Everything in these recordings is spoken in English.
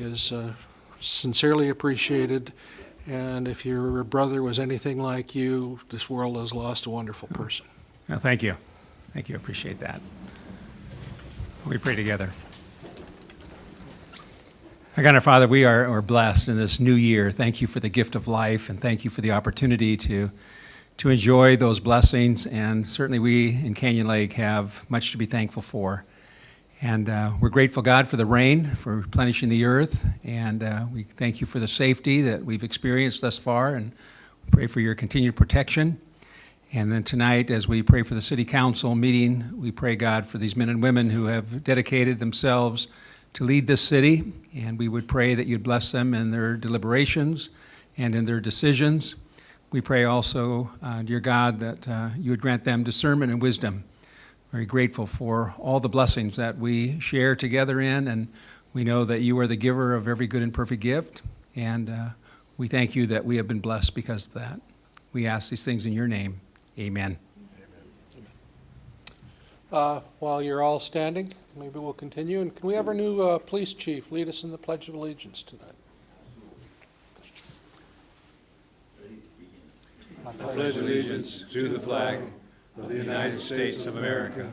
is sincerely appreciated. And if your brother was anything like you, this world has lost a wonderful person. Well, thank you. Thank you. Appreciate that. We pray together. Our God, our Father, we are blessed in this new year. Thank you for the gift of life, and thank you for the opportunity to enjoy those blessings. And certainly we in Canyon Lake have much to be thankful for. And we're grateful, God, for the rain, for replenishing the earth. And we thank you for the safety that we've experienced thus far, and pray for your continued protection. And then tonight, as we pray for the City Council meeting, we pray, God, for these men and women who have dedicated themselves to lead this city. And we would pray that you'd bless them in their deliberations and in their decisions. We pray also, dear God, that you would grant them discernment and wisdom. Very grateful for all the blessings that we share together in, and we know that you are the giver of every good and perfect gift. And we thank you that we have been blessed because of that. We ask these things in your name. Amen. While you're all standing, maybe we'll continue. And can we have our new police chief lead us in the Pledge of Allegiance tonight? I pledge allegiance to the flag of the United States of America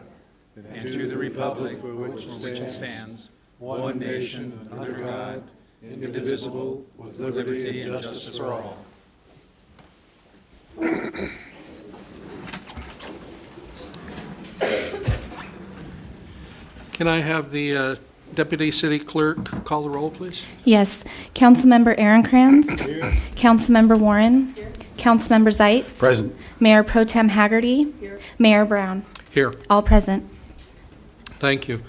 and to the republic for which it stands, one nation, under God, indivisible, with liberty and justice for all. Can I have the Deputy City Clerk call the roll, please? Yes. Councilmember Aaron-Kranz. Councilmember Warren. Councilmember Zeitz. Present. Mayor Pro Tem Haggerty. Mayor Brown. Here. All present. Thank you.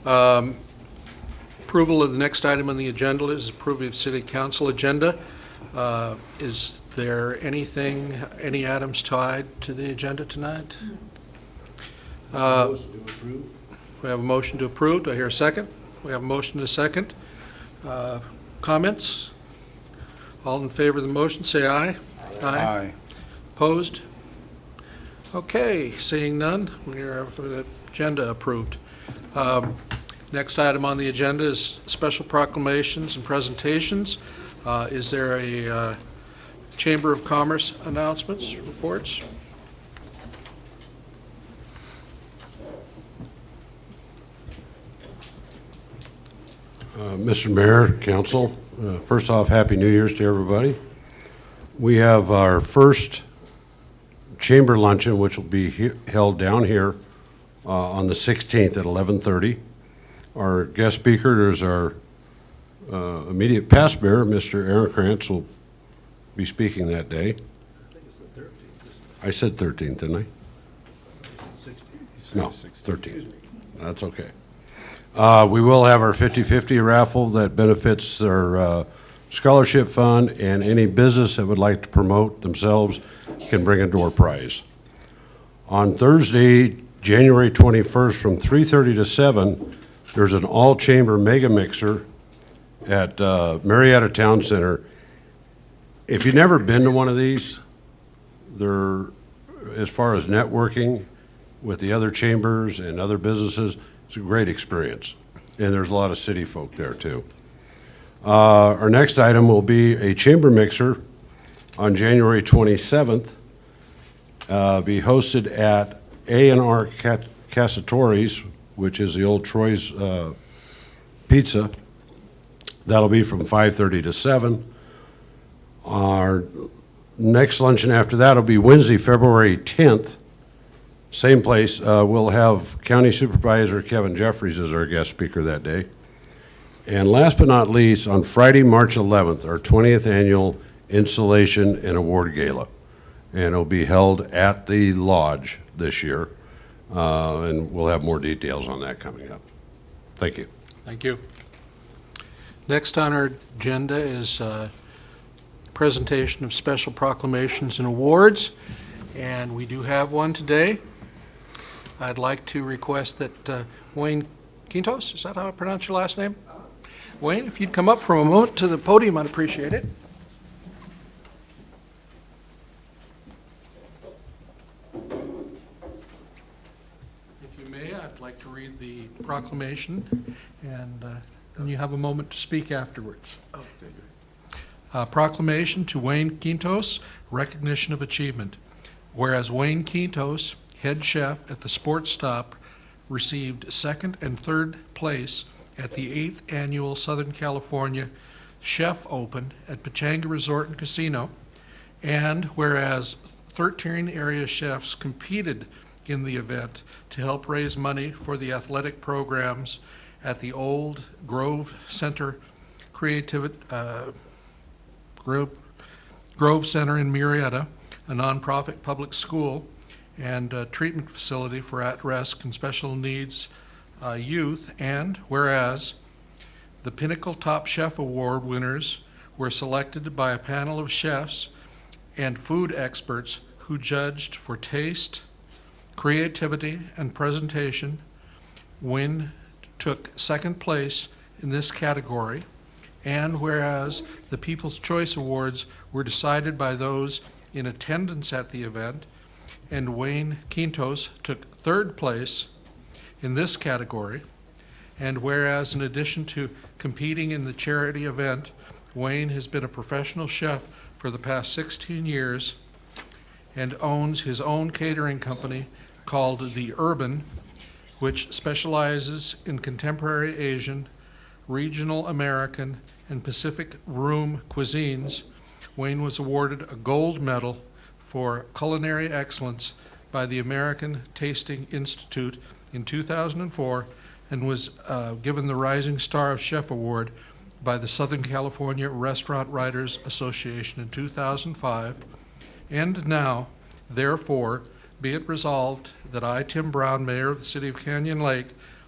Approval of the next item on the agenda is approval of City Council agenda. Is there anything, any items tied to the agenda tonight? We have a motion to approve. Do I hear a second? We have a motion and a second. Comments? All in favor of the motion, say aye. Aye. Opposed? Okay, seeing none, we have the agenda approved. Next item on the agenda is special proclamations and presentations. Is there a Chamber of Commerce announcements, reports? Mr. Mayor, Council, first off, Happy New Year's to everybody. We have our first chamber luncheon, which will be held down here on the 16th at 11:30. Our guest speaker is our immediate past mayor, Mr. Aaron-Kranz, will be speaking that day. I said 13th, didn't I? No, 13th. That's okay. We will have our 50/50 raffle that benefits our scholarship fund, and any business that would like to promote themselves can bring a door prize. On Thursday, January 21st, from 3:30 to 7, there's an all-chamber mega mixer at Marietta Town Center. If you've never been to one of these, they're, as far as networking with the other chambers and other businesses, it's a great experience, and there's a lot of city folk there too. Our next item will be a chamber mixer on January 27th, be hosted at A&R Cassatore's, which is the old Troy's Pizza. That'll be from 5:30 to 7. Our next luncheon after that will be Wednesday, February 10th. Same place. We'll have County Supervisor Kevin Jeffries as our guest speaker that day. And last but not least, on Friday, March 11th, our 20th annual installation and award gala. And it'll be held at the Lodge this year. And we'll have more details on that coming up. Thank you. Thank you. Next on our agenda is presentation of special proclamations and awards, and we do have one today. I'd like to request that Wayne Quintos, is that how I pronounce your last name? Wayne, if you'd come up for a moment to the podium, I'd appreciate it. If you may, I'd like to read the proclamation and and you have a moment to speak afterwards. Proclamation to Wayne Quintos, recognition of achievement. Whereas Wayne Quintos, head chef at the Sports Stop, received second and third place at the 8th Annual Southern California Chef Open at Pechanga Resort and Casino, and whereas 13 area chefs competed in the event to help raise money for the athletic programs at the old Grove Center Grove Center in Murrieta, a nonprofit public school and treatment facility for at-risk and special needs youth, and whereas the Pinnacle Top Chef Award winners were selected by a panel of chefs and food experts who judged for taste, creativity, and presentation. Wayne took second place in this category, and whereas the People's Choice Awards were decided by those in attendance at the event, and Wayne Quintos took third place in this category, and whereas in addition to competing in the charity event, Wayne has been a professional chef for the past 16 years and owns his own catering company called The Urban, which specializes in contemporary Asian, regional American, and Pacific room cuisines. Wayne was awarded a gold medal for culinary excellence by the American Tasting Institute in 2004 and was given the Rising Star of Chef Award by the Southern California Restaurant Writers Association in 2005. And now, therefore, be it resolved that I, Tim Brown, Mayor of the City of Canyon Lake,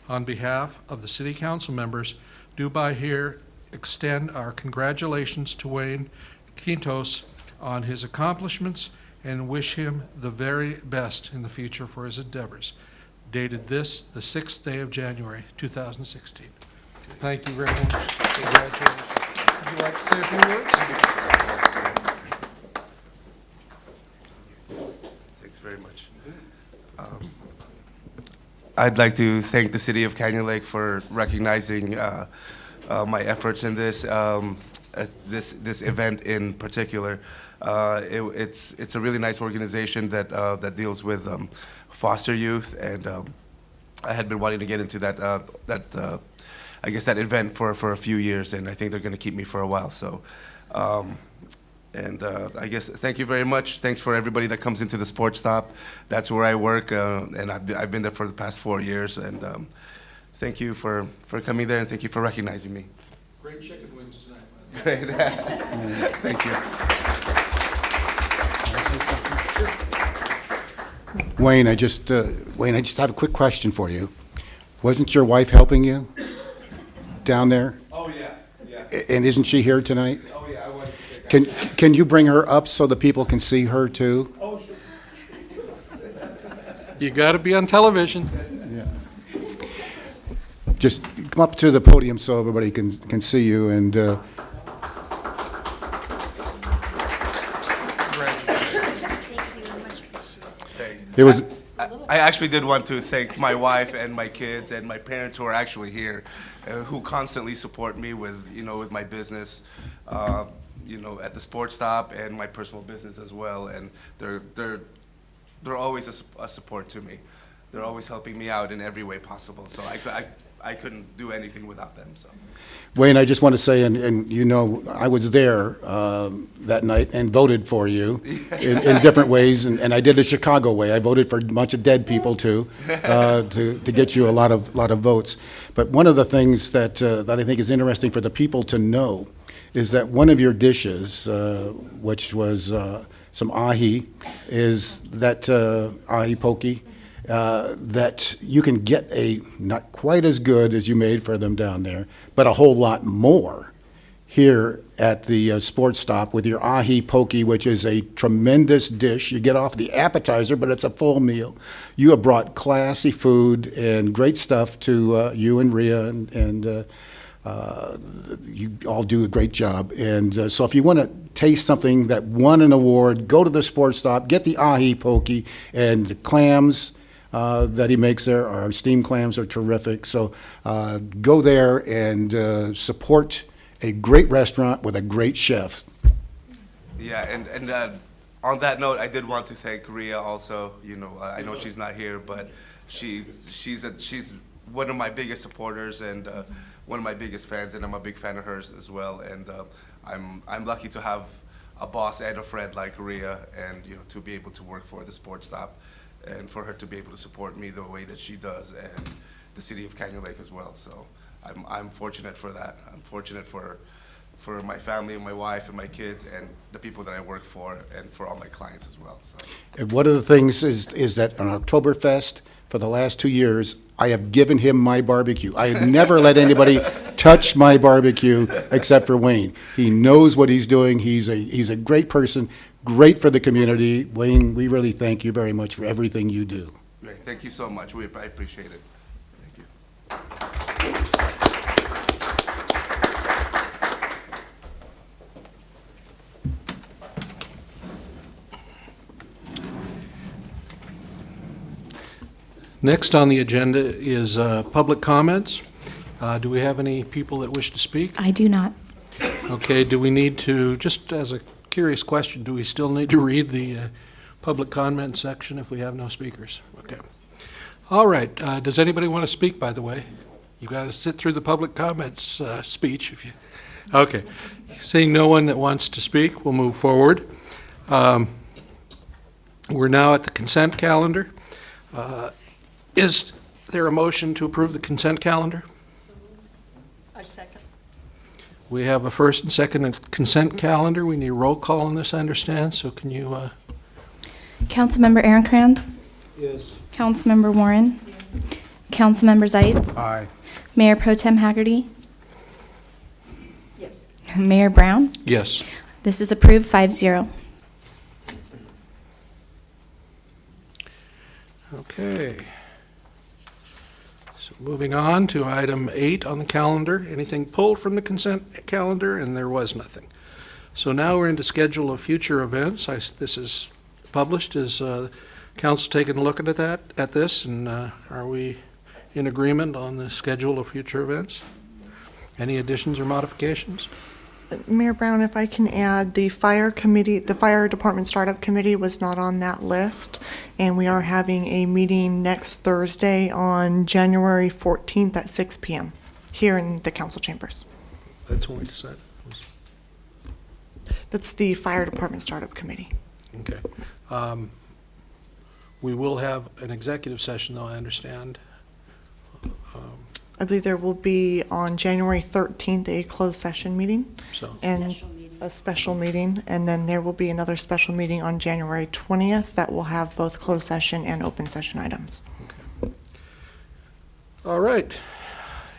on behalf of the City Council members, do by here extend our congratulations to Wayne Quintos on his accomplishments and wish him the very best in the future for his endeavors. Dated this, the 6th day of January, 2016. Thank you very much. Congratulations. Would you like to say a few words? Thanks very much. I'd like to thank the City of Canyon Lake for recognizing my efforts in this event in particular. It's a really nice organization that deals with foster youth, and I had been wanting to get into that I guess that event for a few years, and I think they're going to keep me for a while. So, I guess thank you very much. Thanks for everybody that comes into the Sports Stop. That's where I work, and I've been there for the past 4 years. And thank you for coming there, and thank you for recognizing me. Great chicken wings tonight, by the way. Great. Thank you. Wayne, I just have a quick question for you. Wasn't your wife helping you down there? Oh yeah. And isn't she here tonight? Oh yeah. I wanted to take Can you bring her up so the people can see her too? Oh sure. You got to be on television. Just come up to the podium so everybody can see you, and it was. I actually did want to thank my wife and my kids and my parents who are actually here, who constantly support me with my business, at the Sports Stop and my personal business as well. And they're always a support to me. They're always helping me out in every way possible. So I couldn't do anything without them. So. Wayne, I just want to say, and I was there that night and voted for you in different ways, and I did the Chicago way. I voted for a bunch of dead people too, to get you a lot of votes. But one of the things that I think is interesting for the people to know is that one of your dishes, which was some ahi, is that ahi poke. That you can get not quite as good as you made for them down there, but a whole lot more here at the Sports Stop with your ahi poke, which is a tremendous dish. You get off the appetizer, but it's a full meal. You have brought classy food and great stuff to you and Rhea, and you all do a great job. And so if you want to taste something that won an award, go to the Sports Stop, get the ahi poke and the clams. that he makes there. Our steamed clams are terrific. So go there and support a great restaurant with a great chef. Yeah, and on that note, I did want to thank Rhea also. You know, I know she's not here, but she's one of my biggest supporters and one of my biggest fans, and I'm a big fan of hers as well. And I'm lucky to have a boss and a friend like Rhea, and you know, to be able to work for the Sports Stop, and for her to be able to support me the way that she does, and the city of Canyon Lake as well. So I'm fortunate for that. I'm fortunate for my family, my wife, and my kids, and the people that I work for, and for all my clients as well. So. And one of the things is that on Oktoberfest, for the last 2 years, I have given him my barbecue. I have never let anybody touch my barbecue except for Wayne. He knows what he's doing. He's a great person, great for the community. Wayne, we really thank you very much for everything you do. Great. Thank you so much. I appreciate it. Thank you. Next on the agenda is public comments. Do we have any people that wish to speak? I do not. Okay, do we need to, just as a curious question, do we still need to read the public comment section if we have no speakers? Okay. All right, does anybody want to speak, by the way? You got to sit through the public comments speech if you, okay. Seeing no one that wants to speak, we'll move forward. We're now at the consent calendar. Is there a motion to approve the consent calendar? I second. We have a first and second consent calendar. We need a roll call on this, I understand, so can you, Councilmember Aaron-Kranz? Yes. Councilmember Warren? Councilmember Zeitz? Aye. Mayor Pro Tem Haggerty? Yes. Mayor Brown? Yes. This is approved 5-0. Okay. So moving on to item 8 on the calendar. Anything pulled from the consent calendar? And there was nothing. So now we're into schedule of future events. This is published. Is council taking a look at this, and are we in agreement on the schedule of future events? Any additions or modifications? Mayor Brown, if I can add, the fire committee, the fire department startup committee was not on that list, and we are having a meeting next Thursday on January 14th at 6 p.m. here in the council chambers. That's what we decided. That's the fire department startup committee. Okay. We will have an executive session, though, I understand. I believe there will be on January 13th a closed session meeting So, and a special meeting, and then there will be another special meeting on January 20th that will have both closed session and open session items. all right.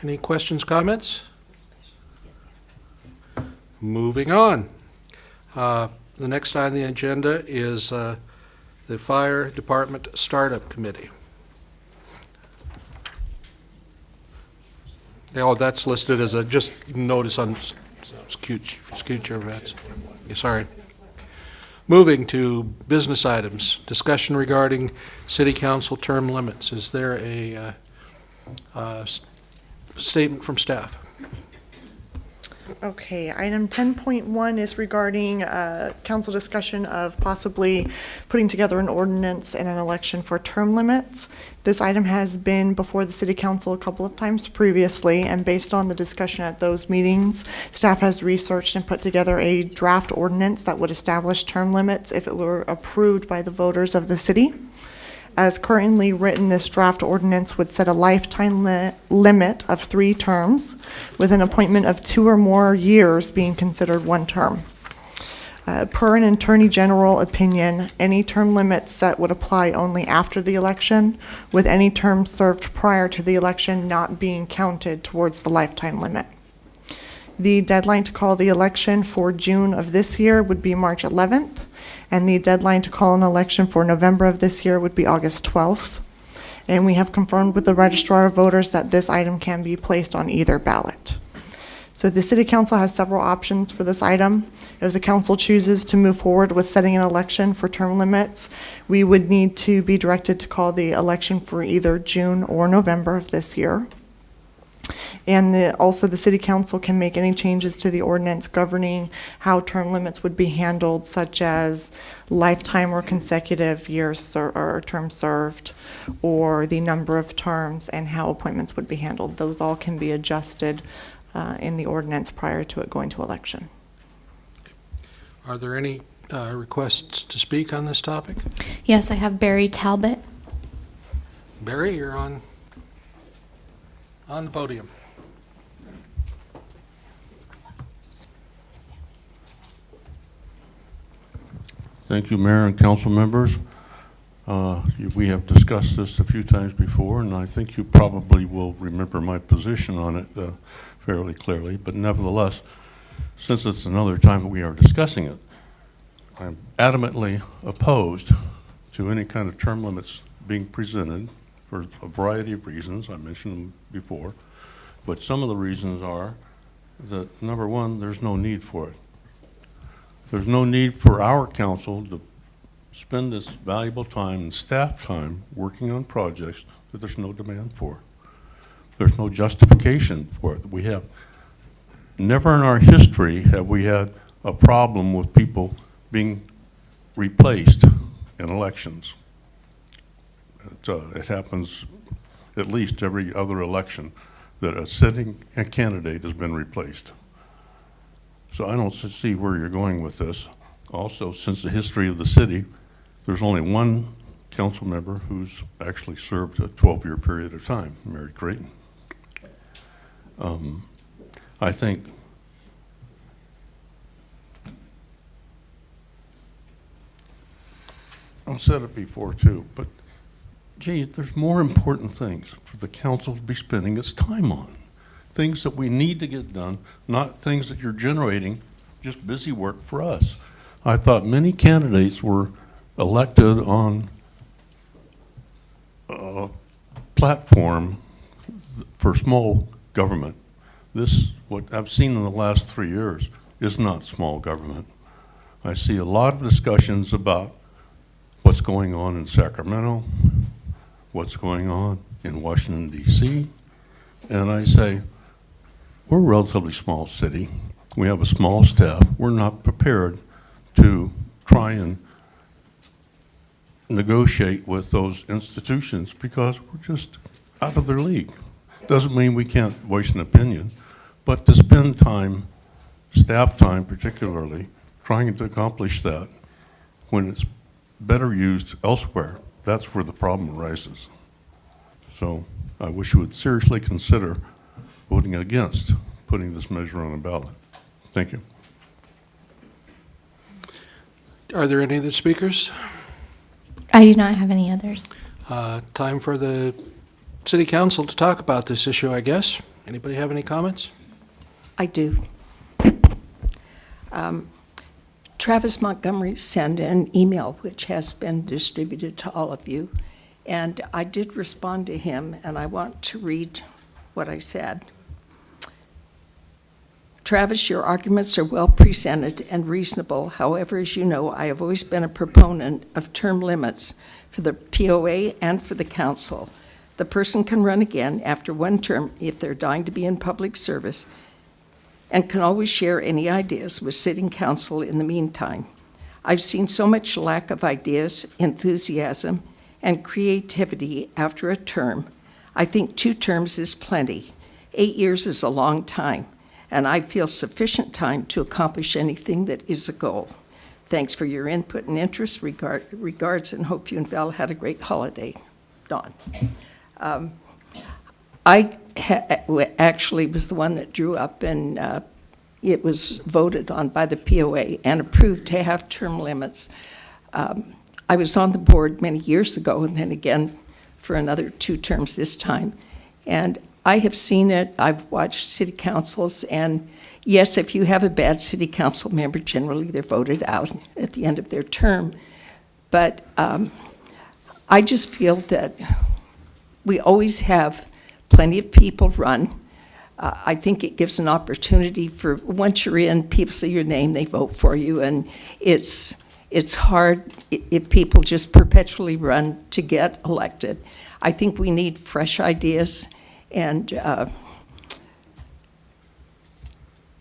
Any questions, comments? Moving on. The next on the agenda is the Fire Department Startup Committee. Oh, that's listed as a just notice on future events. Sorry. Moving to business items, discussion regarding city council term limits. Is there a statement from staff? Okay, item 10.1 is regarding council discussion of possibly putting together an ordinance and an election for term limits. This item has been before the city council a couple of times previously, and based on the discussion at those meetings, staff has researched and put together a draft ordinance that would establish term limits if it were approved by the voters of the city. As currently written, this draft ordinance would set a lifetime limit of 3 terms, with an appointment of 2 or more years being considered 1 term. Per an Attorney General opinion, any term limits set would apply only after the election, with any term served prior to the election not being counted towards the lifetime limit. The deadline to call the election for June of this year would be March 11th, and the deadline to call an election for November of this year would be August 12th. And we have confirmed with the Registrar of Voters that this item can be placed on either ballot. So the City Council has several options for this item. If the council chooses to move forward with setting an election for term limits, we would need to be directed to call the election for either June or November of this year. And also, the city council can make any changes to the ordinance governing how term limits would be handled, such as lifetime or consecutive years or terms served, or the number of terms and how appointments would be handled. Those all can be adjusted in the ordinance prior to it going to election. Are there any requests to speak on this topic? Yes, I have Barry Talbot. Barry, you're on the podium. Thank you, Mayor and council members. We have discussed this a few times before, and I think you probably will remember my position on it fairly clearly. But nevertheless, since it's another time that we are discussing it, I'm adamantly opposed to any kind of term limits being presented for a variety of reasons. I mentioned them before. But some of the reasons are that, number one, there's no need for it. There's no need for our council to spend this valuable time and staff time working on projects that there's no demand for. There's no justification for it. We have, never in our history have we had a problem with people being replaced in elections. It happens at least every other election that a sitting candidate has been replaced. So I don't see where you're going with this. Also, since the history of the city, there's only one council member who's actually served a 12-year period of time, Mary Creighton. I think I've said it before too, but gee, there's more important things for the council to be spending its time on. Things that we need to get done, not things that you're generating, just busy work for us. I thought many candidates were elected on a platform for small government. This, what I've seen in the last 3 years, is not small government. I see a lot of discussions about what's going on in Sacramento, what's going on in Washington, D.C., and I say, we're a relatively small city. We have a small staff. We're not prepared to try and negotiate with those institutions because we're just out of their league. Doesn't mean we can't voice an opinion, but to spend time, staff time particularly, trying to accomplish that when it's better used elsewhere, that's where the problem arises. So I wish you would seriously consider voting against putting this measure on a ballot. Thank you. Are there any other speakers? I do not have any others. Time for the city council to talk about this issue, I guess. Anybody have any comments? I do. Travis Montgomery sent an email which has been distributed to all of you, and I did respond to him, and I want to read what I said. Travis, your arguments are well presented and reasonable. However, as you know, I have always been a proponent of term limits for the POA and for the council. The person can run again after one term if they're dying to be in public service and can always share any ideas with sitting council in the meantime. I've seen so much lack of ideas, enthusiasm, and creativity after a term. I think 2 terms is plenty. 8 years is a long time, and I feel sufficient time to accomplish anything that is a goal. Thanks for your input and interest. Regards, and hope you and Val had a great holiday. Dawn. I actually was the one that drew up, and it was voted on by the POA and approved to have term limits. I was on the board many years ago, and then again for another 2 terms this time. And I have seen it. I've watched city councils, and yes, if you have a bad city council member, generally they're voted out at the end of their term. But I just feel that we always have plenty of people run. I think it gives an opportunity for, once you're in, people see your name, they vote for you, and it's hard if people just perpetually run to get elected. I think we need fresh ideas and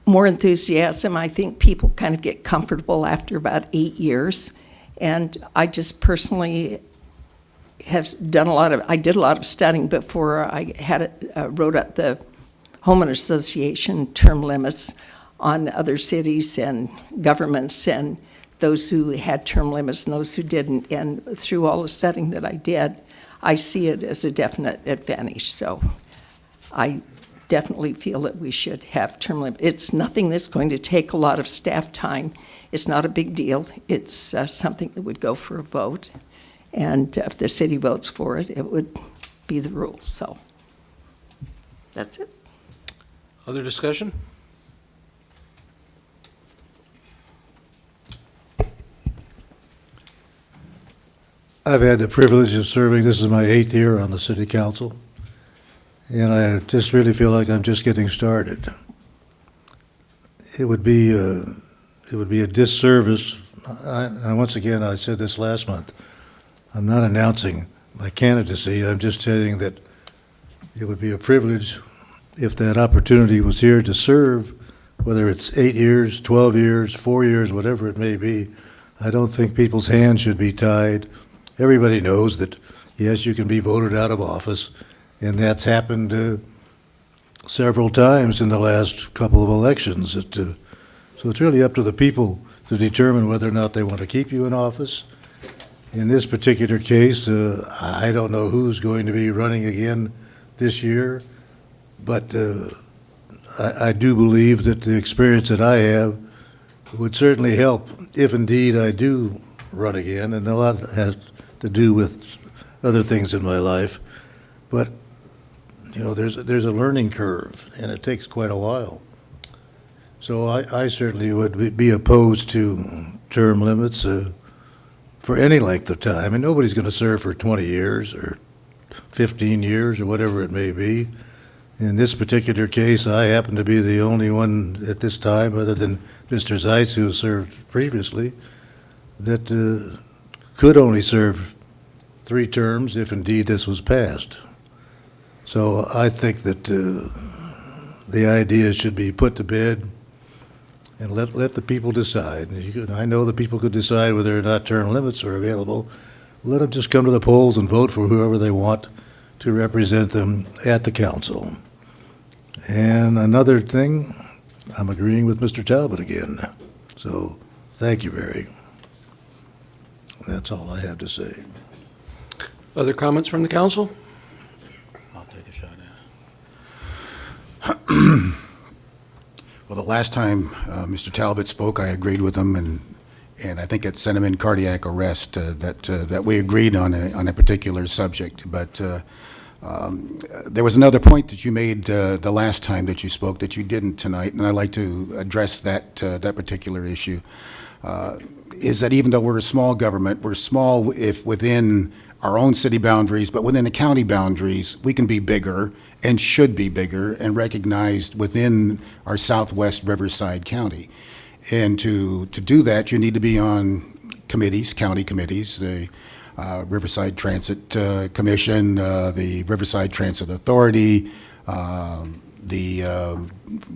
more enthusiasm. I think people kind of get comfortable after about 8 years, and I just personally have done I did a lot of studying before I wrote up the Homeowner Association term limits on other cities and governments and those who had term limits and those who didn't. And through all the studying that I did, I see it as a definite advantage. So I definitely feel that we should have term limits. It's nothing that's going to take a lot of staff time. It's not a big deal. It's something that would go for a vote. And if the city votes for it, it would be the rules. So that's it. Other discussion? I've had the privilege of serving, this is my 8th year on the city council, and I just really feel like I'm just getting started. It would be a disservice. Once again, I said this last month, I'm not announcing my candidacy, I'm just saying that it would be a privilege if that opportunity was here to serve, whether it's 8 years, 12 years, 4 years, whatever it may be. I don't think people's hands should be tied. Everybody knows that, yes, you can be voted out of office, and that's happened several times in the last couple of elections. So it's really up to the people to determine whether or not they want to keep you in office. In this particular case, I don't know who's going to be running again this year, but I do believe that the experience that I have would certainly help if indeed I do run again, and a lot has to do with other things in my life. But, you know, there's a learning curve, and it takes quite a while. So I certainly would be opposed to term limits for any length of time, and nobody's going to serve for 20 years or 15 years or whatever it may be. In this particular case, I happen to be the only one at this time, other than Mr. Zeitz, who served previously, that could only serve 3 terms if indeed this was passed. So I think that the idea should be put to bed and let the people decide. I know that people could decide whether or not term limits are available. Let them just come to the polls and vote for whoever they want to represent them at the council. And another thing, I'm agreeing with Mr. Talbot again. So thank you, Barry. That's all I have to say. Other comments from the council? I'll take a shot at it. Well, the last time Mr. Talbot spoke, I agreed with him, and I think it sent him in cardiac arrest that we agreed on a particular subject. But there was another point that you made the last time that you spoke that you didn't tonight, and I'd like to address that particular issue. Is that even though we're a small government, we're small if within our own city boundaries, but within the county boundaries, we can be bigger and should be bigger and recognized within our southwest Riverside County. And to do that, you need to be on committees, county committees, the Riverside Transit Commission, the Riverside Transit Authority, the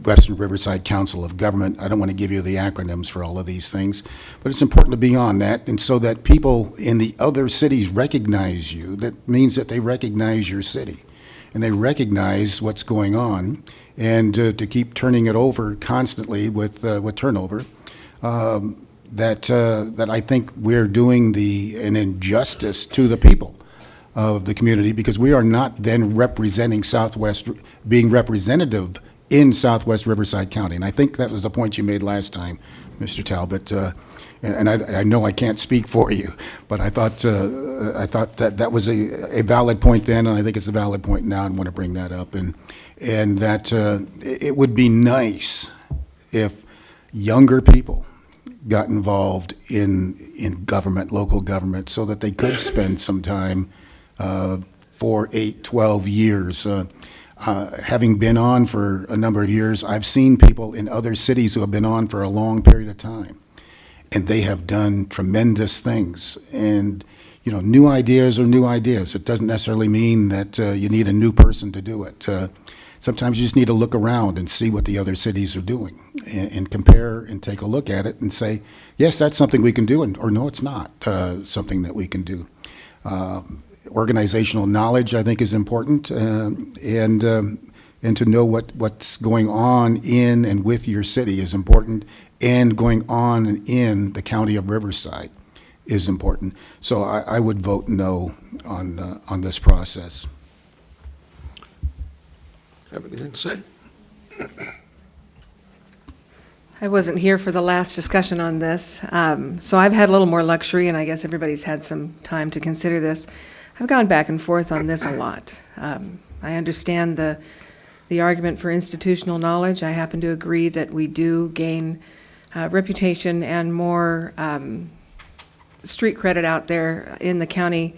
Western Riverside Council of Government. I don't want to give you the acronyms for all of these things, but it's important to be on that, and so that people in the other cities recognize you. That means that they recognize your city, and they recognize what's going on, and to keep turning it over constantly with turnover, that I think we're doing an injustice to the people of the community, because we are not then representing being representative in Southwest Riverside County. And I think that was the point you made last time, Mr. Talbot. And I know I can't speak for you, but I thought that was a valid point then, and I think it's a valid point now, and want to bring that up. And that it would be nice if younger people got involved in government, local government, so that they could spend some time 4, 8, 12 years. Having been on for a number of years, I've seen people in other cities who have been on for a long period of time, and they have done tremendous things. And, you know, new ideas are new ideas. It doesn't necessarily mean that you need a new person to do it. Sometimes you just need to look around and see what the other cities are doing and compare and take a look at it and say, yes, that's something we can do, or no, it's not something that we can do. Organizational knowledge, I think, is important, and to know what's going on in and with your city is important, and going on in the county of Riverside is important. So I would vote no on this process. Have anything to say? I wasn't here for the last discussion on this, so I've had a little more luxury, and I guess everybody's had some time to consider this. I've gone back and forth on this a lot. I understand the argument for institutional knowledge. I happen to agree that we do gain reputation and more street credit out there in the county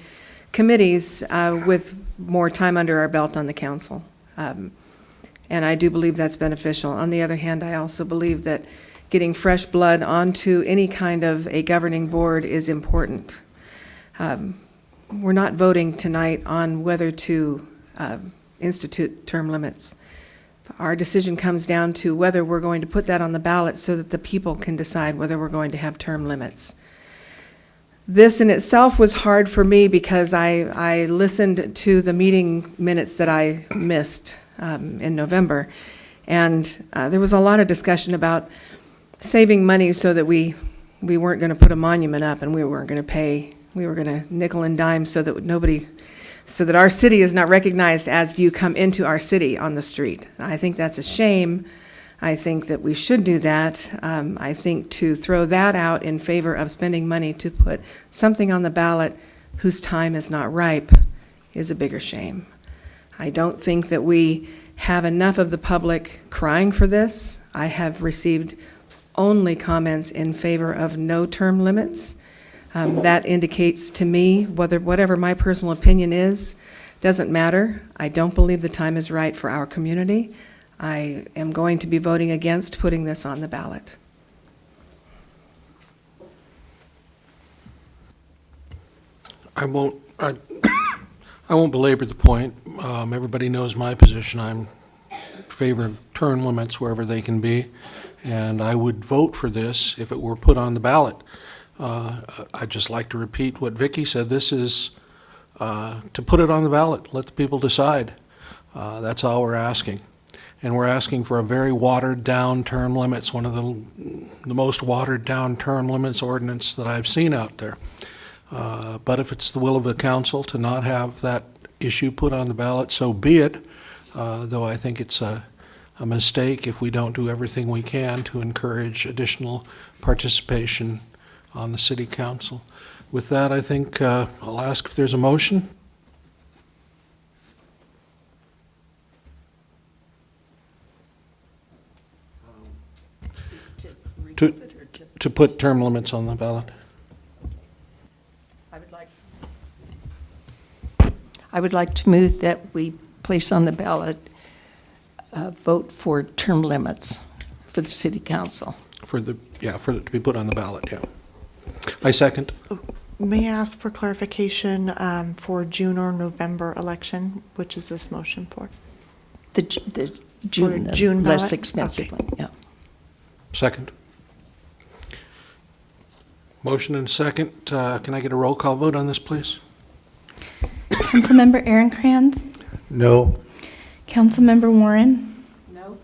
committees with more time under our belt on the council. And I do believe that's beneficial. On the other hand, I also believe that getting fresh blood onto any kind of a governing board is important. We're not voting tonight on whether to institute term limits. Our decision comes down to whether we're going to put that on the ballot so that the people can decide whether we're going to have term limits. This in itself was hard for me because I listened to the meeting minutes that I missed in November. And there was a lot of discussion about saving money so that we weren't going to put a monument up, and we weren't going to pay, we were going to nickel and dime so that our city is not recognized as you come into our city on the street. I think that's a shame. I think that we should do that. I think to throw that out in favor of spending money to put something on the ballot whose time is not ripe is a bigger shame. I don't think that we have enough of the public crying for this. I have received only comments in favor of no term limits. That indicates to me, whatever my personal opinion is, doesn't matter. I don't believe the time is right for our community. I am going to be voting against putting this on the ballot. I won't belabor the point. Everybody knows my position. I'm in favor of term limits wherever they can be, and I would vote for this if it were put on the ballot. I'd just like to repeat what Vicki said. This is to put it on the ballot. Let the people decide. That's all we're asking. And we're asking for a very watered-down term limits, one of the most watered-down term limits ordinance that I've seen out there. But if it's the will of the council to not have that issue put on the ballot, so be it, though I think it's a mistake if we don't do everything we can to encourage additional participation on the city council. With that, I think I'll ask if there's a motion. To put term limits on the ballot. I would like to move that we place on the ballot a vote for term limits for the city council. For it to be put on the ballot, yeah. I second. May I ask for clarification for June or November election? Which is this motion for? The June, the June less ballot? expensive Okay. one, yeah. Second. Motion and second. Can I get a roll call vote on this, please? Councilmember Aaron Kranz, No. Councilmember Warren, No.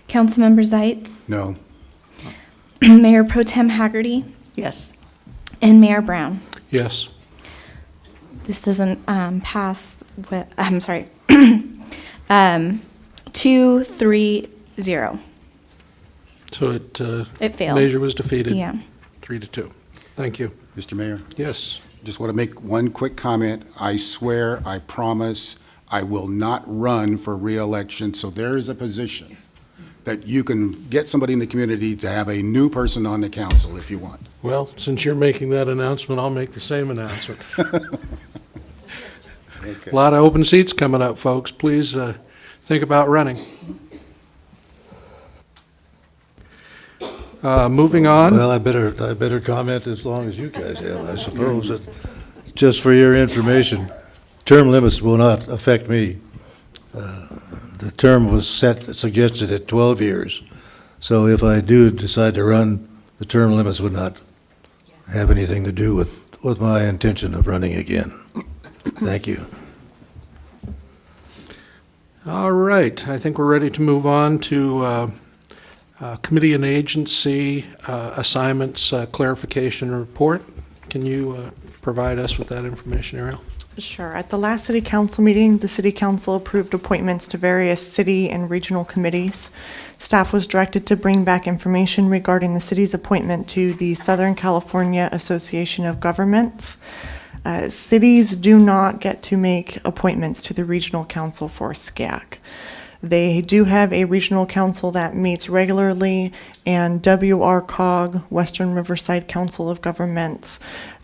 Councilmember Zeitz, No. Mayor Pro Tem Haggerty, Yes. and Mayor Brown. Yes. This doesn't pass with, I'm sorry, 2-3-0. So It fails. measure was defeated. Yeah. 3-2. Thank you. Mr. Mayor? Yes. Just want to make one quick comment. I swear, I promise, I will not run for reelection, so there is a position that you can get somebody in the community to have a new person on the council if you want. Well, since you're making that announcement, I'll make the same announcement. A lot of open seats coming up, folks. Please think about running. Moving on. Well, I better comment as long as you guys have, I suppose. Just for your information, term limits will not affect me. The term was suggested at 12 years. So if I do decide to run, the term limits would not have anything to do with my intention of running again. Thank you. All right, I think we're ready to move on to committee and agency assignments clarification report. Can you provide us with that information, Ariel? Sure. At the last city council meeting, the city council approved appointments to various city and regional committees. Staff was directed to bring back information regarding the city's appointment to the Southern California Association of Governments. Cities do not get to make appointments to the regional council for SCAC. They do have a regional council that meets regularly, and WRCOG, Western Riverside Council of Governments,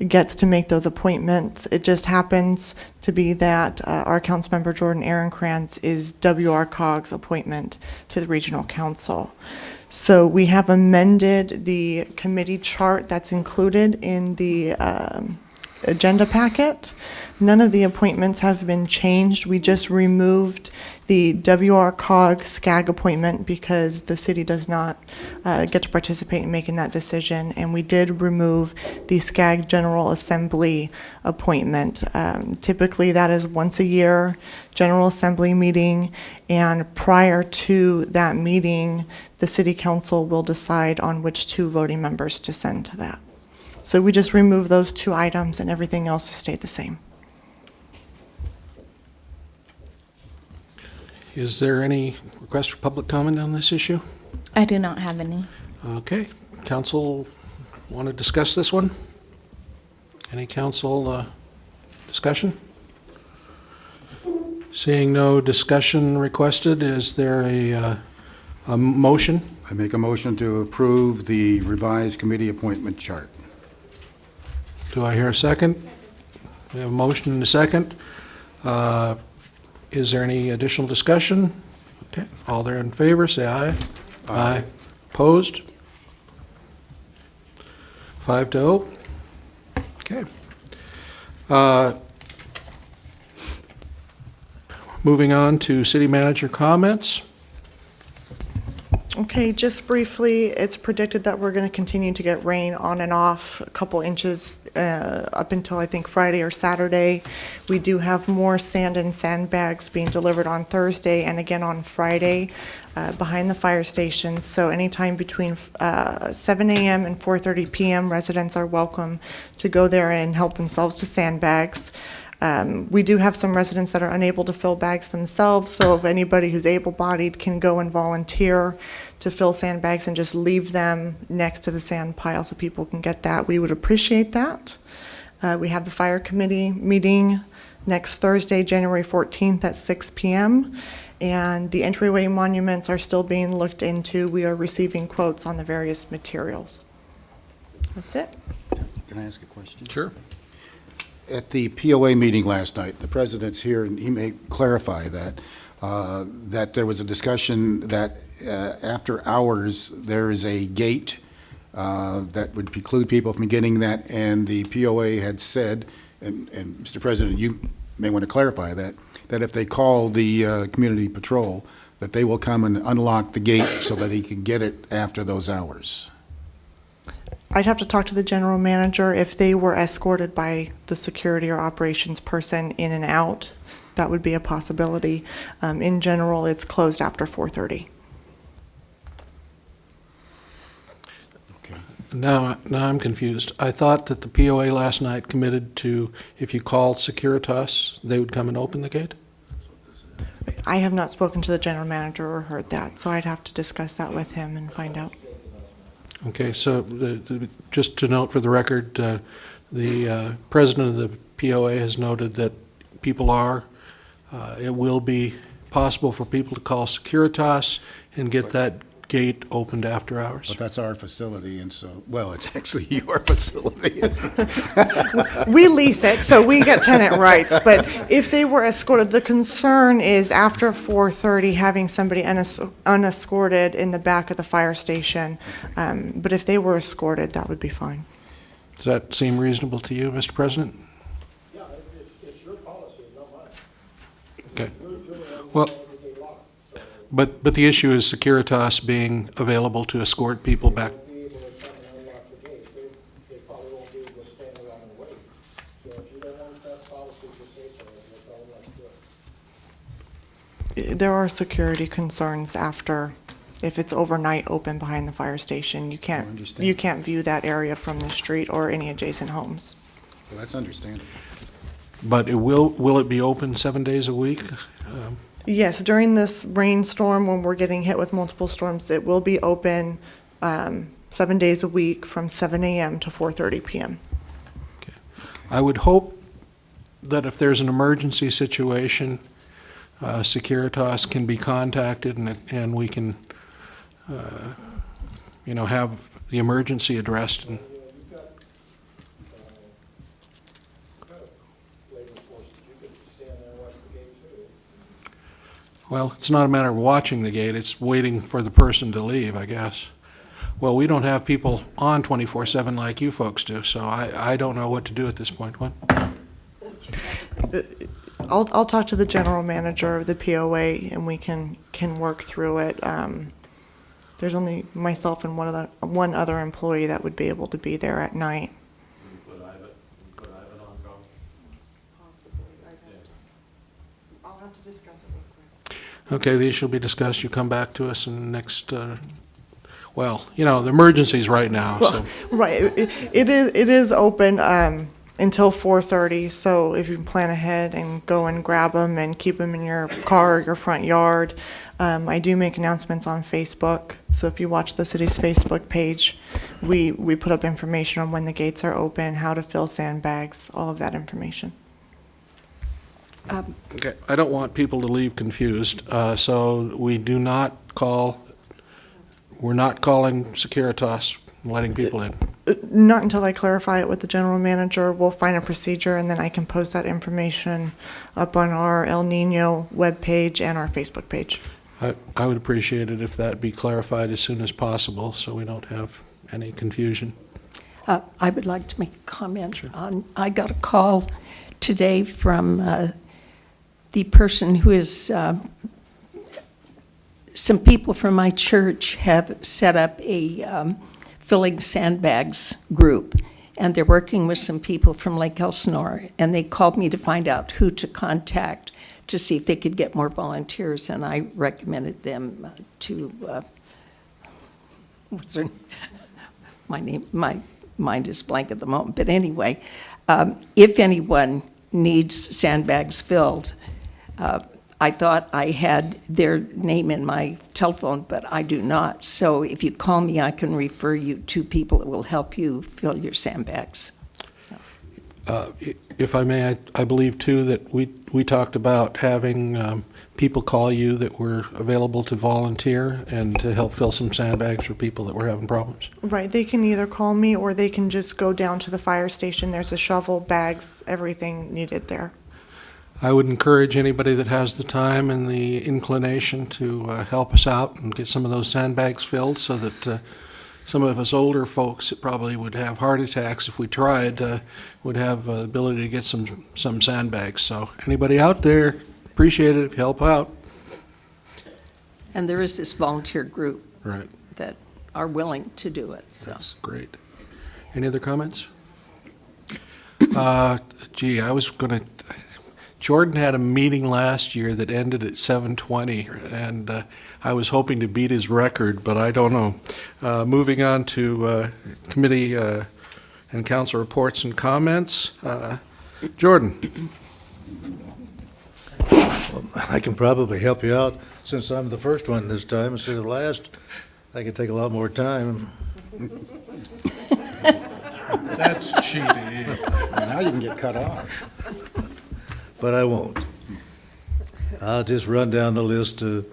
gets to make those appointments. It just happens to be that our council member Jordan Ehrenkrantz is WRCOG's appointment to the regional council. So we have amended the committee chart that's included in the agenda packet. None of the appointments have been changed. We just removed the WRCOG SCAG appointment because the city does not get to participate in making that decision. And we did remove the SCAG General Assembly appointment. Typically, that is once a year, General Assembly meeting. And prior to that meeting, the city council will decide on which 2 voting members to send to that. So we just removed those 2 items and everything else has stayed the same. Is there any request for public comment on this issue? I do not have any. Okay, council want to discuss this one? Any council discussion? Seeing no discussion requested, is there a motion? I make a motion to approve the revised committee appointment chart. Do I hear a second? We have a motion and a second. Is there any additional discussion? Okay, all there in favor, say aye. Aye. Opposed? 5-0. Okay. Moving on to city manager comments. Okay, just briefly, it's predicted that we're going to continue to get rain on and off, a couple inches up until I think Friday or Saturday. We do have more sand and sandbags being delivered on Thursday and again on Friday behind the fire station. So anytime between 7 a.m. and 4:30 p.m., residents are welcome to go there and help themselves to sandbags. We do have some residents that are unable to fill bags themselves, so if anybody who's able-bodied can go and volunteer to fill sandbags and just leave them next to the sand pile so people can get that, we would appreciate that. We have the fire committee meeting next Thursday, January 14th at 6 p.m., and the entryway monuments are still being looked into. We are receiving quotes on the various materials. That's it. Can I ask a question? Sure. At the POA meeting last night, the president's here, and he may clarify that, that there was a discussion that after hours, there is a gate that would preclude people from getting that, and the POA had said, and Mr. President, you may want to clarify that if they call the community patrol, that they will come and unlock the gate so that he can get it after those hours. I'd have to talk to the general manager. If they were escorted by the security or operations person in and out, that would be a possibility. In general, it's closed after 4:30. Okay. Now I'm confused. I thought that the POA last night committed to, if you called Securitas, they would come and open the gate? I have not spoken to the general manager or heard that, so I'd have to discuss that with him and find out. Okay, so just to note for the record, the president of the POA has noted that it will be possible for people to call Securitas and get that gate opened after hours? But that's our facility, and so, well, it's actually your facility, isn't it? We lease it, so we get tenant rights, but if they were escorted, the concern is after 4:30, having somebody unescorted in the back of the fire station. But if they were escorted, that would be fine. Does that seem reasonable to you, Mr. President? Yeah, it's your policy, not mine. Okay. You're Well, but the issue is Securitas being available to escort people back. be able to come and unlock the gate. They probably won't be able to stand around and wait. So if you don't want that policy to say so, that's all I'm not doing. There are security concerns after, if it's overnight open behind the fire station. You understand. can't view that area from the street or any adjacent homes. Well, that's understandable. But will it be open 7 days a week? Yes, during this rainstorm, when we're getting hit with multiple storms, it will be open 7 days a week from 7 a.m. to 4:30 p.m. I would hope that if there's an emergency situation, Securitas can be contacted and we can, have the emergency addressed. And You've got labor force that you could stand there and watch the gate too. well, it's not a matter of watching the gate, it's waiting for the person to leave, I guess. Well, we don't have people on 24/7 like you folks do, so I don't know what to do at this point. What? I'll talk to the general manager of the POA and we can work through it. There's only myself and one other employee that would be able to be there at night. I'll have to discuss it real quick. Okay, these shall be discussed, you come back to us in the next, the emergency's right now, so. Right, it is open until 4:30, so if you plan ahead and go and grab them and keep them in your car or your front yard. I do make announcements on Facebook, so if you watch the city's Facebook page, we put up information on when the gates are open, how to fill sandbags, all of that information. Okay, I don't want people to leave confused, so we're not calling Securitas, letting people in. Not until I clarify it with the general manager. We'll find a procedure, and then I can post that information up on our El Nino webpage and our Facebook page. I would appreciate it if that be clarified as soon as possible, so we don't have any confusion. I would like to make a comment on, I got a call today from the person who is, some people from my church have set up a filling sandbags group, and they're working with some people from Lake Elsinore, and they called me to find out who to contact to see if they could get more volunteers, and I recommended them to, what's her name? My mind is blank at the moment, but anyway, if anyone needs sandbags filled, I thought I had their name in my telephone, but I do not. So if you call me, I can refer you to people that will help you fill your sandbags. If I may, I believe too that we talked about having people call you that were available to volunteer and to help fill some sandbags for people that were having problems. Right, they can either call me or they can just go down to the fire station. There's a shovel, bags, everything needed there. I would encourage anybody that has the time and the inclination to help us out and get some of those sandbags filled so that some of us older folks that probably would have heart attacks if we tried would have the ability to get some sandbags. So anybody out there, appreciate it if you help out. And there is this volunteer group Right, that are willing to do it, so. that's great. Any other comments? I was going to, Jordan had a meeting last year that ended at 7:20, and I was hoping to beat his record, but I don't know. Moving on to committee and council reports and comments. Jordan? I can probably help you out, since I'm the first one this time instead of last. I can take a lot more time. That's cheating. Now you can get cut off. But I won't. I'll just run down the list of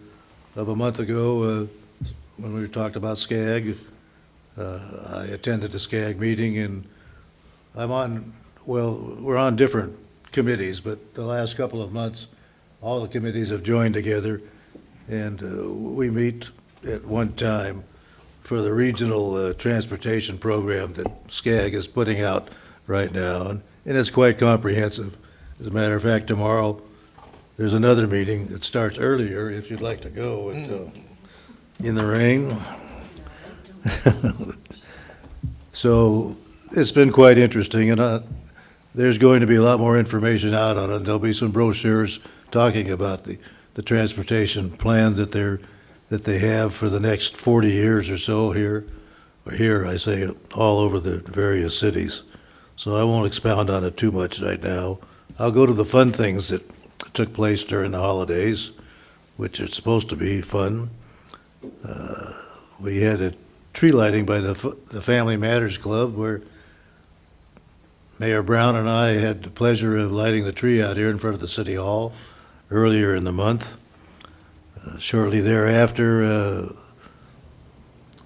a month ago. when we talked about SCAG. I attended the SCAG meeting, and we're on different committees, but the last couple of months, all the committees have joined together, and we meet at one time for the regional transportation program that SCAG is putting out right now, and it's quite comprehensive. As a matter of fact, tomorrow, there's another meeting that starts earlier, if you'd like to go, in the rain. So it's been quite interesting, and there's going to be a lot more information out on it. There'll be some brochures talking about the transportation plans that they have for the next 40 years or so here, I say, all over the various cities. So I won't expound on it too much right now. I'll go to the fun things that took place during the holidays, which are supposed to be fun. We had a tree lighting by the Family Matters Club, where Mayor Brown and I had the pleasure of lighting the tree out here in front of the City Hall earlier in the month. Shortly thereafter,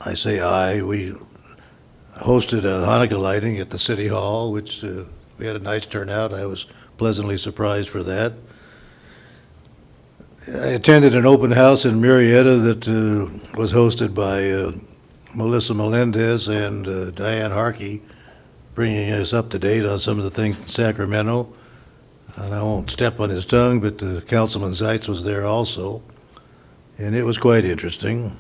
we hosted a Hanukkah lighting at the City Hall, which we had a nice turnout. I was pleasantly surprised for that. I attended an open house in Marietta that was hosted by Melissa Melendez and Diane Harkey, bringing us up to date on some of the things in Sacramento. And I won't step on his tongue, but Councilman Zeitz was there also, and it was quite interesting.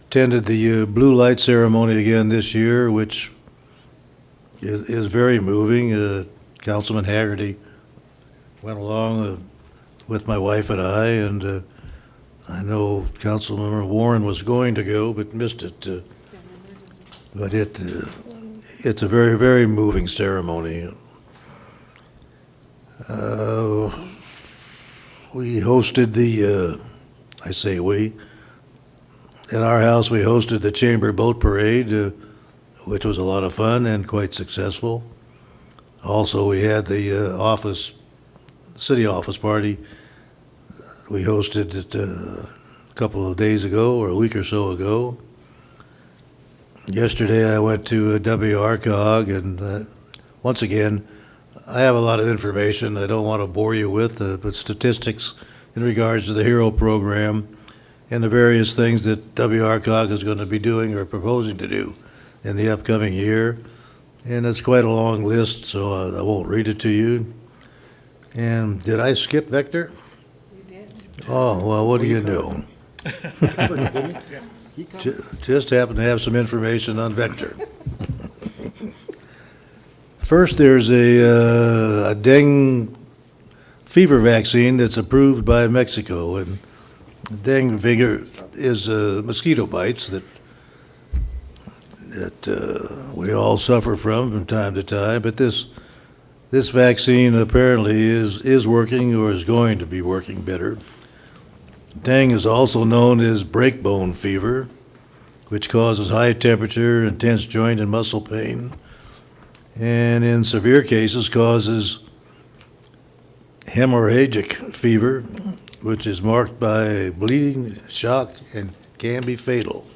Attended the blue light ceremony again this year, which is very moving. Councilman Haggerty went along with my wife and and I know Councilmember Warren was going to go but missed it. But it's a very, very moving ceremony. We hosted at our house, we hosted the Chamber Boat Parade, which was a lot of fun and quite successful. Also, we had the city office party. We hosted it a couple of days ago, or a week or so ago. Yesterday, I went to WRCOG, and once again, I have a lot of information I don't want to bore you with, but statistics in regards to the HERO program and the various things that WRCOG is going to be doing or proposing to do in the upcoming year. And it's quite a long list, so I won't read it to you. And did I skip Vector? You did. Oh, well, what do you know? Just happen to have some information on Vector. First, there's a dengue fever vaccine that's approved by Mexico, and dengue fever is mosquito bites that we all suffer from time to time. But this vaccine apparently is working, or is going to be working better. Dengue is also known as breakbone fever, which causes high temperature, intense joint and muscle pain, and in severe cases causes hemorrhagic fever, which is marked by bleeding, shock, and can be fatal.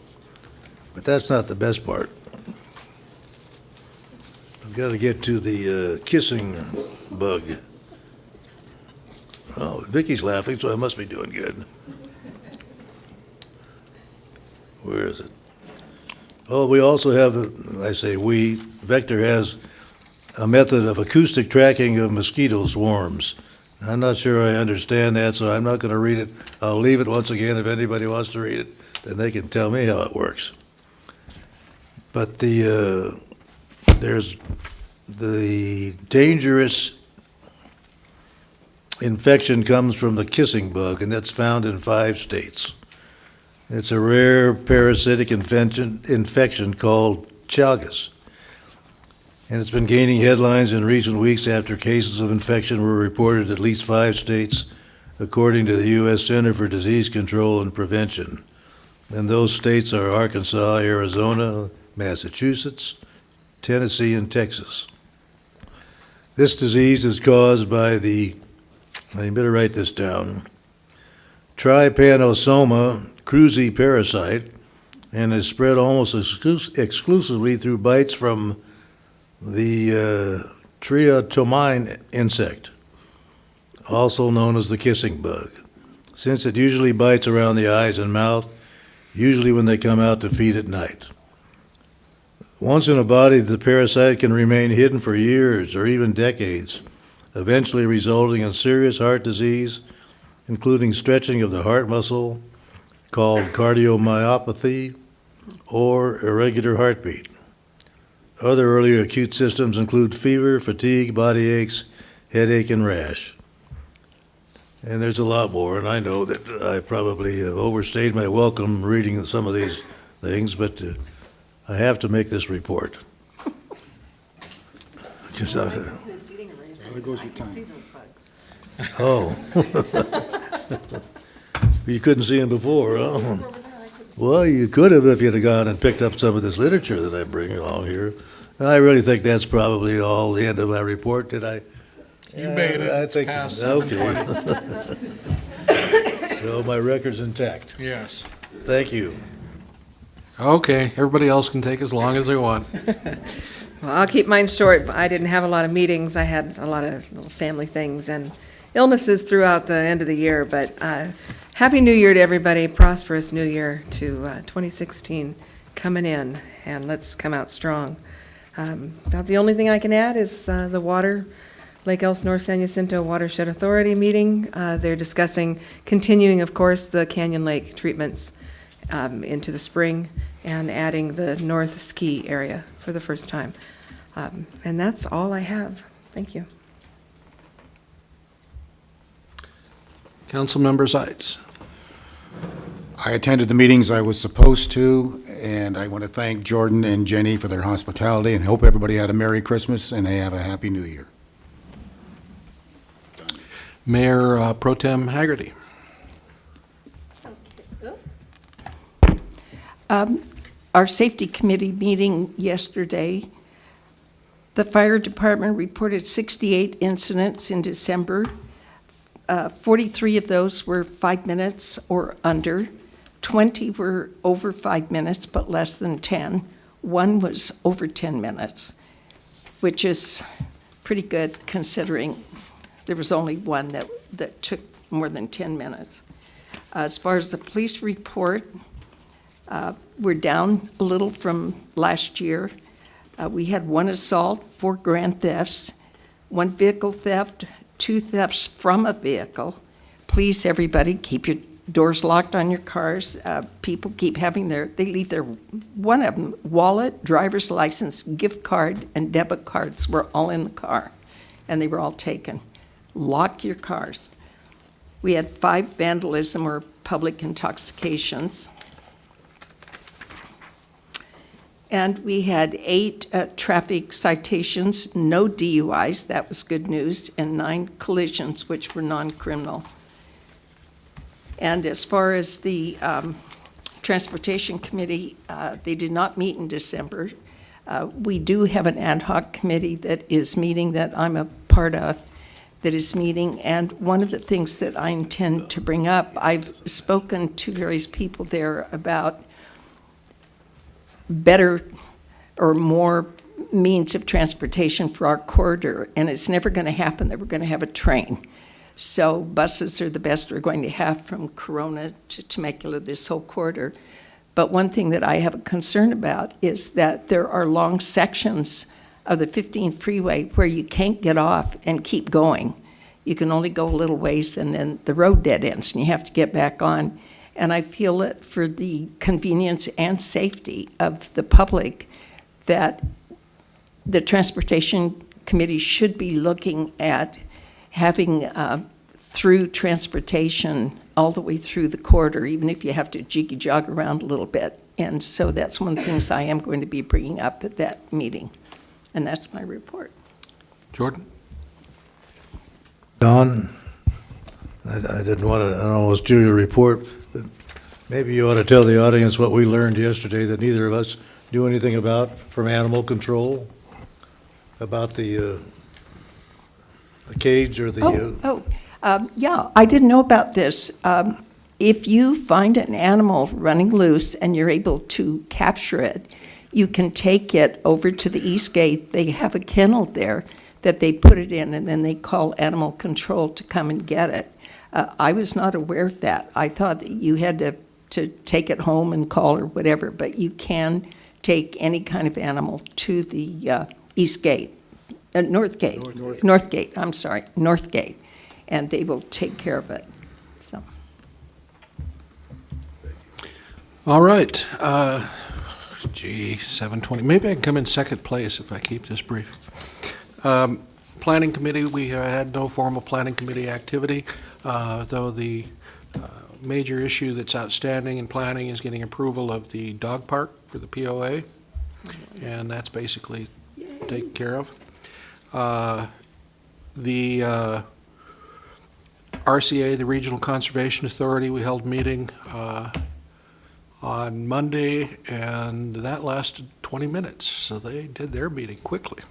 But that's not the best part. I've got to get to the kissing bug. Oh, Vicky's laughing, so I must be doing good. Where is it? Oh, we also have, Vector has a method of acoustic tracking of mosquito swarms. I'm not sure I understand that, so I'm not going to read it. I'll leave it once again. If anybody wants to read it, then they can tell me how it works. But there's the dangerous infection comes from the kissing bug, and that's found in 5 states. It's a rare parasitic infection called Chagas. And it's been gaining headlines in recent weeks after cases of infection were reported in at least 5 states, according to the U.S. Center for Disease Control and Prevention. And those states are Arkansas, Arizona, Massachusetts, Tennessee, and Texas. This disease is caused by you better write this down, Trypanosoma cruzi parasite and is spread almost exclusively through bites from the triatomine insect, also known as the kissing bug, since it usually bites around the eyes and mouth, usually when they come out to feed at night. Once in a body, the parasite can remain hidden for years or even decades, eventually resulting in serious heart disease, including stretching of the heart muscle, called cardiomyopathy, or irregular heartbeat. Other early acute symptoms include fever, fatigue, body aches, headache, and rash. And there's a lot more, and I know that I probably have overstayed my welcome reading some of these things, but I have to make this report. Just, There goes your time. oh. You couldn't see him before, huh? Well, you could have if you'd have gone and picked up some of this literature that I bring along here. And I really think that's probably all the end of my report. Did I? You made it. I It's think, past okay. 7:20. So my record's intact. Yes. Thank you. Okay, everybody else can take as long as they want. Well, I'll keep mine short. I didn't have a lot of meetings. I had a lot of little family things and illnesses throughout the end of the year. But Happy New Year to everybody. Prosperous New Year to 2016 coming in. And let's come out strong. About the only thing I can add is the water, Lake Elsinore San Jacinto Watershed Authority meeting. They're discussing continuing, of course, the Canyon Lake treatments into the spring and adding the North Ski area for the first time. And that's all I have. Thank you. Councilmember Zides. I attended the meetings I was supposed to, and I want to thank Jordan and Jenny for their hospitality, and hope everybody had a Merry Christmas and they have a Happy New Year. Mayor Pro Tem Haggerty. Our safety committee meeting yesterday, the fire department reported 68 incidents in December. 43 of those were 5 minutes or under. 20 were over 5 minutes, but less than 10. One was over 10 minutes, which is pretty good considering there was only one that took more than 10 minutes. As far as the police report, we're down a little from last year. We had 1 assault, 4 grand thefts, 1 vehicle theft, 2 thefts from a vehicle. Please, everybody, keep your doors locked on your cars. People keep having they leave their, one of them, wallet, driver's license, gift card, and debit cards were all in the car, and they were all taken. Lock your cars. We had 5 vandalism or public intoxications. And we had 8 traffic citations, no DUIs, that was good news, and 9 collisions, which were non-criminal. And as far as the Transportation Committee, they did not meet in December. We do have an ad hoc committee that is meeting, that I'm a part of, that is meeting, and one of the things that I intend to bring up, I've spoken to various people there about better or more means of transportation for our corridor, and it's never going to happen that we're going to have a train. So buses are the best we're going to have from Corona to Temecula, this whole corridor. But one thing that I have a concern about is that there are long sections of the 15 freeway where you can't get off and keep going. You can only go a little ways and then the road dead ends and you have to get back on. And I feel that for the convenience and safety of the public, that the Transportation Committee should be looking at having through transportation all the way through the corridor, even if you have to jiggy-jog around a little bit. And so that's one of the things I am going to be bringing up at that meeting. And that's my report. Jordan? Don, I didn't want to, I don't know, it's due your report, but maybe you ought to tell the audience what we learned yesterday that neither of us knew anything about from animal control, about the cage or the... Yeah, I didn't know about this. if you find an animal running loose and you're able to capture it, you can take it over to the East Gate. They have a kennel there that they put it in, and then they call animal control to come and get it. I was not aware of that. I thought that you had to take it home and call or whatever, but you can take any kind of animal to the East Gate, North Gate. North Gate, I'm sorry, North Gate, and they will take care of it. So. All right. 7:20. Maybe I can come in second place if I keep this brief. Planning Committee, we had no formal Planning Committee activity, though the major issue that's outstanding in planning is getting approval of the dog park for the POA, and that's basically taken care of. The RCA, the Regional Conservation Authority, we held a meeting on Monday, and that lasted 20 minutes, so they did their meeting quickly.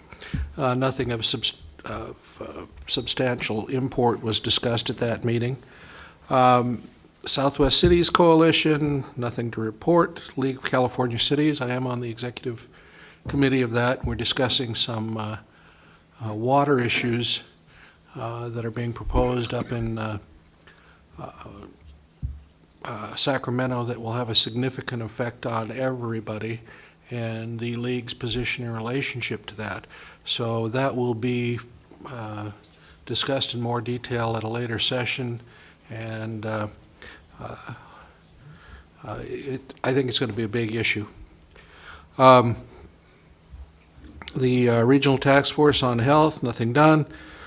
Nothing of substantial import was discussed at that meeting. Southwest Cities Coalition, nothing to report. League of California Cities, I am on the executive committee of that. We're discussing some water issues that are being proposed up in Sacramento that will have a significant effect on everybody and the league's position in relationship to that. So that will be discussed in more detail at a later session, and I think it's going to be a big issue. The Regional Task Force on Health, nothing done.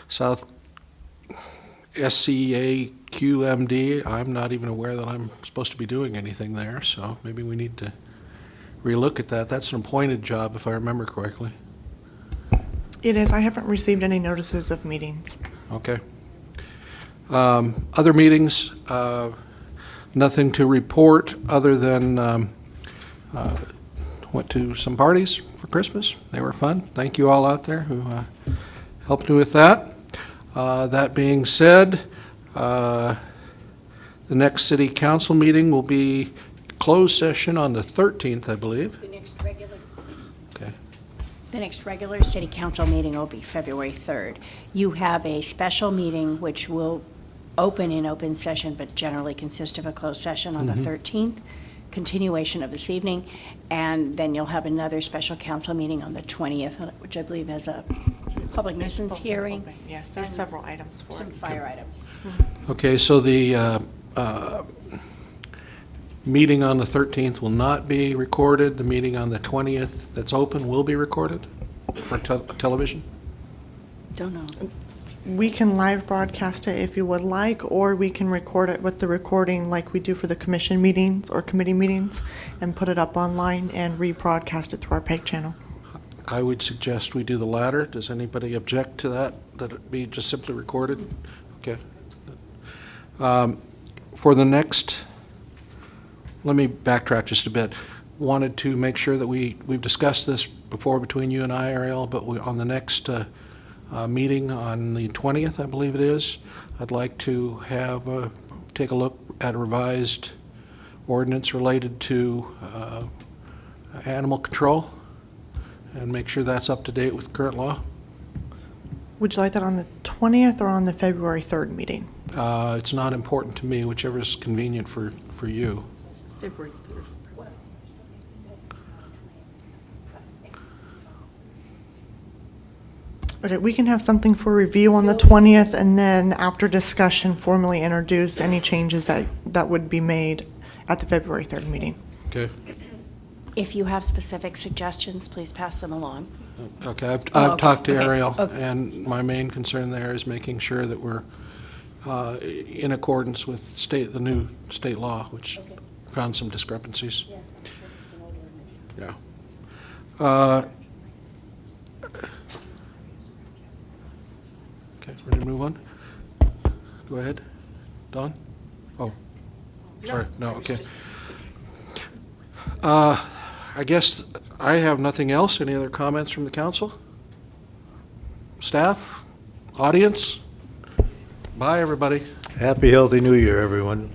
South SCAQMD, I'm not even aware that I'm supposed to be doing anything there, so maybe we need to relook at that. That's an appointed job, if I remember correctly. It is. I haven't received any notices of meetings. Okay. Other meetings, nothing to report other than went to some parties for Christmas. They were fun. Thank you all out there who helped me with that. That being said, the next city council meeting will be closed session on the 13th, I believe. Okay. The next regular city council meeting will be February 3rd. You have a special meeting which will open in open session, but generally consist of a closed session on the 13th, continuation of this evening, and then you'll have another special council meeting on the 20th, which I believe has a public nuisance hearing. Yes, there's and several items for some it. fire items. Okay, so the meeting on the 13th will not be recorded. The meeting on the 20th that's open will be recorded for television? Don't know. We can live broadcast it if you would like, or we can record it with the recording like we do for the commission meetings or committee meetings and put it up online and rebroadcast it through our PEG channel. I would suggest we do the latter. Does anybody object to that it be just simply recorded? Okay. For the next, let me backtrack just a bit. Wanted to make sure that we've discussed this before between you and I, Ariel, but on the next meeting on the 20th, I believe it is, I'd like to have take a look at a revised ordinance related to animal control and make sure that's up to date with current law. Would you like that on the 20th or on the February 3rd meeting? It's not important to me, whichever is convenient for you. February 3rd. Okay, we can have something for review on the 20th, and then after discussion, formally introduce any changes that would be made at the February 3rd meeting. Okay. If you have specific suggestions, please pass them along. Okay, I've Oh, talked to okay, Ariel, okay. and my main concern there is making sure that we're in accordance with the new state law, which found some discrepancies. Yeah. Okay, ready to move on? Go ahead. Don? Oh, sorry, no, okay. I guess I have nothing else. Any other comments from the council? Staff? Audience? Bye, everybody. Happy, healthy New Year, everyone.